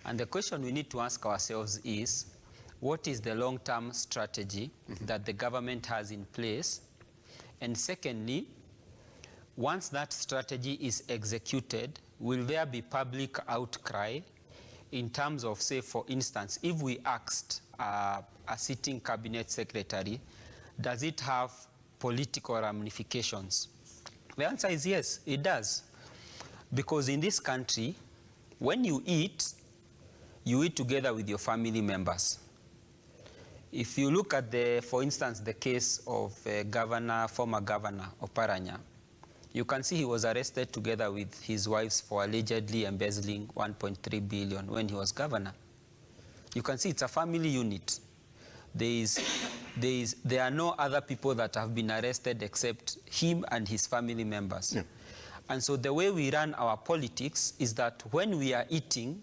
And the question we need to ask ourselves is, what is the long-term strategy that the government has in place? And secondly, once that strategy is executed, will there be public outcry in terms of, say, for instance, if we asked a sitting cabinet secretary, does it have political ramifications? The answer is yes, it does. Because in this country, when you eat together with your family members. If you look at for instance, the case of former governor Oparanya, you can see he was arrested together with his wives for allegedly embezzling 1.3 billion when he was governor. You can see it's a family unit. There are no other people that have been arrested except him and his family members. Yeah. And so the way we run our politics is that when we are eating,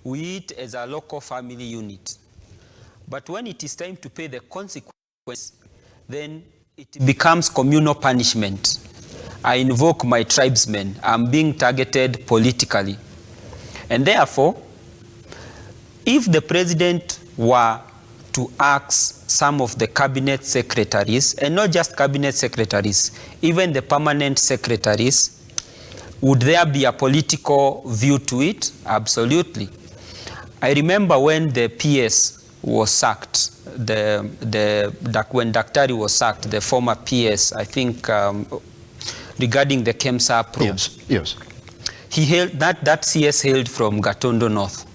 we eat as a local family unit. But when it is time to pay the consequence, then it becomes communal punishment. I invoke my tribesmen. I'm being targeted politically. And therefore, if the president were to ask some of the cabinet secretaries, and not just cabinet secretaries, even the permanent secretaries, would there be a political view to it? Absolutely. I remember when the PS was sacked, when Daktari was sacked, the former PS, I think, regarding the KEMSA probe. Yes, yes. He hailed, that CS hailed from Gatondo North.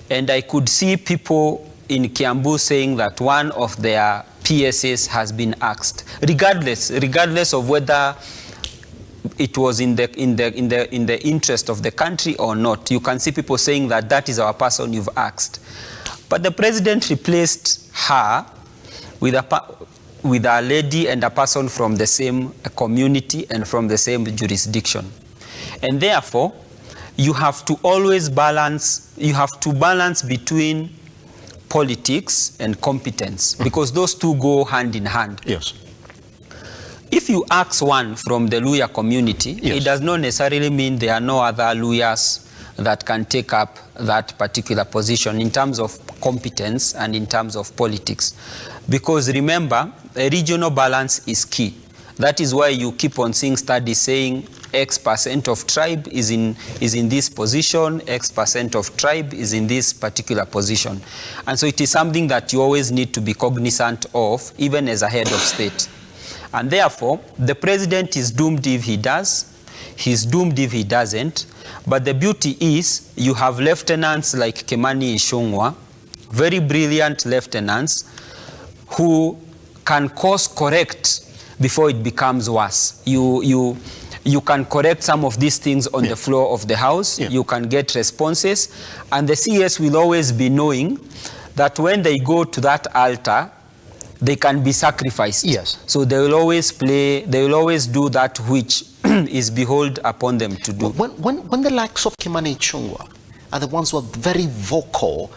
And I could see people in Kiambu saying that one of their PSAs has been axed, regardless of whether it was in the interest of the country or not. You can see people saying that that is our person you've axed. But the president replaced her with a lady and a person from the same community and from the same jurisdiction. And therefore, you have to always balance, between politics and competence, because those two go hand in hand. Yes. If you ask one from the Luya community, yes, it does not necessarily mean there are no other Luyas that can take up that particular position in terms of competence and in terms of politics. Because remember, a regional balance is key. That is why you keep on seeing studies saying X% of tribe is in this position, X% of tribe is in this particular position. And so it is something that you always need to be cognizant of, even as a head of state. And therefore, the president is doomed if he does, he's doomed if he doesn't. But the beauty is, you have lieutenants like Kimani Ichung'wah, very brilliant lieutenants, who can course correct before it becomes worse. You can correct some of these things on the floor of the House. You can get responses. And the CS will always be knowing that when they go to that altar, they can be sacrificed. Yes. So they will always do that which is behold upon them to do. When the likes of Kimani Ichung'wah are the ones who are very vocal